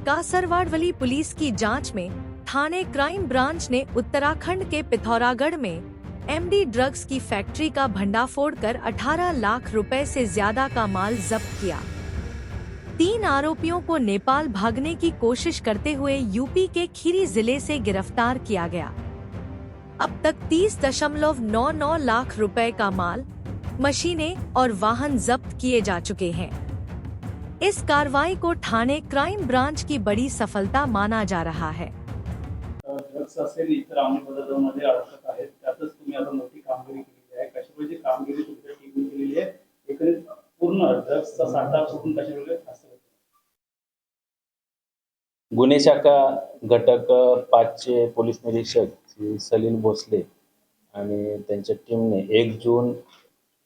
कासरवाड़ police की जांच में थाने क्राइम ब्रांच ने उत्तराखंड के पिथौरागढ़ में एमडी ड्रग्स की फैक्ट्री का भंडाफोड़ कर 18 लाख रुपए से ज्यादा का माल जब्त किया। 3 आरोपियों को नेपाल भागने की कोशिश करते हुए यूपी के खीरी जिले से गिरफ्तार किया गया। अब तक 30.99 लाख रुपए का माल, मशीनें और वाहन जब्त किए जा चुके हैं। इस कार्रवाई को थाने क्राइम ब्रांच की बड़ी सफलता माना जा रहा है। ड्रग्स असेल इतर अंमली पदार्थांमध्ये अडकत आहेत, त्यातच तुम्ही आता मोठी कामगिरी केलेली आहे। कशाप्रकारे कामगिरी तुमच्या टीमने केलेली आहे, एकंदरीत पूर्ण ड्रग्सचा साठा कुठून कशाप्रकारे असतो? गुन्हे शाखा घटक 5 चे पोलीस निरीक्षक श्री सलील भोसले आणि त्यांच्या टीमने 1 जून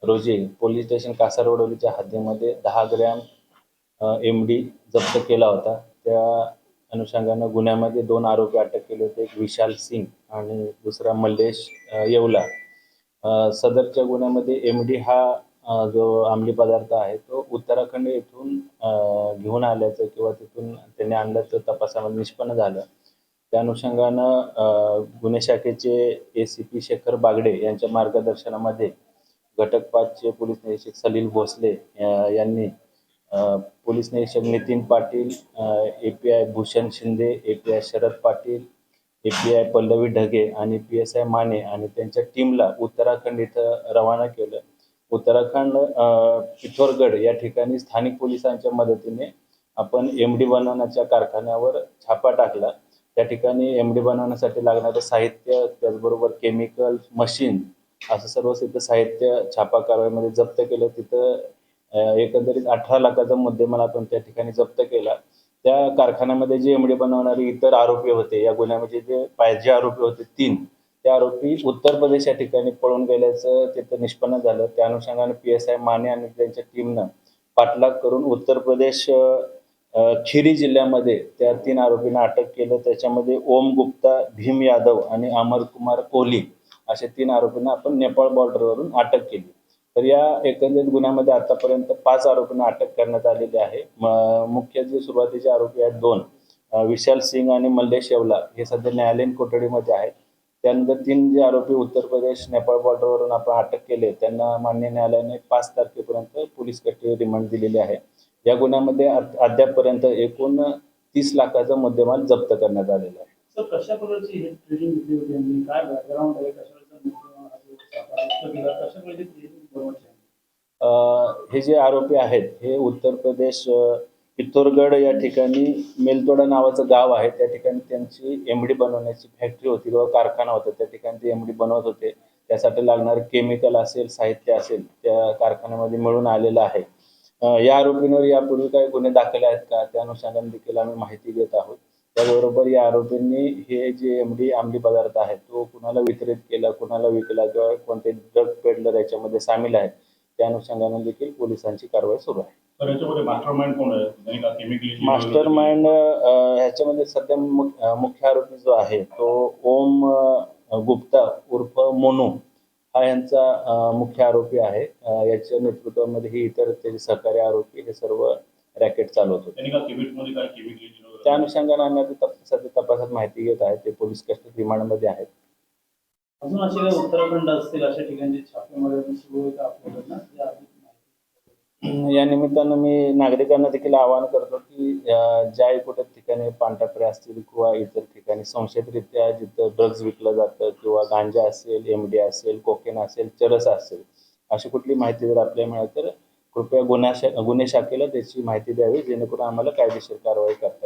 रोजी पोलीस स्टेशन कासारवडोलीच्या हद्दीमध्ये 10 ग्रॅम एमडी जप्त केला होता। त्या अनुषंगाने गुन्ह्यामध्ये 2 आरोपी अटक केले होते, एक विशाल सिंग आणि दुसरा मल्लेश येवला। सदरच्या गुन्ह्यामध्ये एमडी हा जो अंमली पदार्थ आहे तो उत्तराखंड येथून घेऊन आल्याचं किंवा तिथून त्यांनी आणल्याचं तपासामध्ये निष्पन्न झालं। त्या अनुषंगाने गुन्हे शाखेचे एसीपी शेखर बागडे यांच्या मार्गदर्शनामध्ये घटक 5 चे पोलीस निरीक्षक सलील भोसले यांनी पोलीस निरीक्षक Nitin Patil, API Bhushan Shinde, API Sharad Patil, API Pallavi Dhage आणि पीएसआय माने आणि त्यांच्या टीमला उत्तराखंड इथं रवाना केलं। उत्तराखंड पिथौरगड या ठिकाणी स्थानिक पोलिसांच्या मदतीने आपण एमडी बनवण्याच्या कारखान्यावर छापा टाकला। त्या ठिकाणी एमडी बनवण्यासाठी लागणारे साहित्य, त्याचबरोबर केमिकल, मशीन असं सर्व साहित्य छापा कारवाईमध्ये जप्त केलं। तिथं एकंदरीत 18 लाखाचा मुद्देमाल आपण त्या ठिकाणी जप्त केला। त्या कारखान्यामध्ये जे एमडी बनवणारे इतर आरोपी होते, या गुन्ह्यामध्ये जे पाहिजे आरोपी होते 3, ते आरोपी उत्तर प्रदेश या ठिकाणी पळून गेल्याचं तिथं निष्पन्न झालं। त्या अनुषंगाने पीएसआय माने आणि त्यांच्या टीमनं पाठलाग करून उत्तर प्रदेश खीरी जिल्ह्यामध्ये त्या 3 आरोपींना अटक केलं। त्याच्यामध्ये ओम गुप्ता, भीम यादव आणि अमर कुमार कोहली असे 3 आरोपींना आपण नेपाळ बॉर्डरवरून अटक केली। तर या एकंदरीत गुन्ह्यामध्ये आतापर्यंत 5 आरोपींना अटक करण्यात आलेली आहे। मुख्य जे सुरुवातीचे आरोपी आहेत 2, विशाल सिंग आणि मल्लेश येवला, हे सध्या न्यायालयीन कोठडीमध्ये आहेत। त्यानंतर 3 जे आरोपी उत्तर प्रदेश नेपाळ बॉर्डरवरून आपण अटक केले त्यांना मान्य न्यायालयाने 5 तारखेपर्यंत पोलीस कस्टडी रिमांड दिलेली आहे। या गुन्ह्यामध्ये अद्यापपर्यंत एकूण 30 लाखाचा मुद्देमाल जप्त करण्यात आलेला आहे। सर, कशा प्रकारची ही ट्रेनिंग दिली होती आणि काय बॅकग्राऊंड आहे, कशाचा मुद्देमाल कशा प्रकारची ट्रेनिंग बनवायची? हे जे आरोपी आहेत हे उत्तर प्रदेश पिथौरगड या ठिकाणी मेलतोडा नावाचं गाव आहे, त्या ठिकाणी त्यांची एमडी बनवण्याची फॅक्टरी होती किंवा कारखाना होता। त्या ठिकाणी ते एमडी बनवत होते। त्यासाठी लागणारे केमिकल असेल, साहित्य असेल, त्या कारखान्यामध्ये मिळून आलेलं आहे। या आरोपींवर यापूर्वी काही गुन्हे दाखल आहेत का, त्या अनुषंगाने देखील आम्ही माहिती देत आहोत। त्याचबरोबर या आरोपींनी हे जे एमडी अंमली पदार्थ आहे तो कुणाला वितरित केला, कुणाला विकला किंवा कोणते ड्रग पेडलर याच्यामध्ये सामील आहेत, त्या अनुषंगाने देखील पोलिसांची कारवाई सुरू आहे। मास्टरमाइंड कोण आहे? मास्टरमाइंड ह्याच्यामध्ये सध्या मुख्य आरोपी जो आहे तो ओम गुप्ता उर्फ मोनू हा यांचा मुख्य आरोपी आहे। याच्या नेतृत्वामध्ये ही इतर त्याचे सहकारी आरोपी हे सर्व रॅकेट चालवत होते। त्या अनुषंगाने आम्ही आता तपासात माहिती घेत आहे। ते पोलीस कस्टडी रिमांडमध्ये आहेत। अजून असे काही उत्तराखंड असतील अशा ठिकाणी छापेमारी सुरू आहे का आपल्याकडनं? या निमित्तानं मी नागरिकांना देखील आवाहन करतो की ज्या कुठे ठिकाणी पानटपरे असतील किंवा इतर ठिकाणी संशयितरित्या जिथं ड्रग्ज विकलं जातं किंवा गांजा असेल, एमडी असेल, कोकेन असेल, चरस असेल, अशी कुठली माहिती जर आपल्याला मिळाली तर कृपया गुन्हे शाखेला त्याची माहिती द्यावी, जेणेकरून आम्हाला कायदेशीर कारवाई करता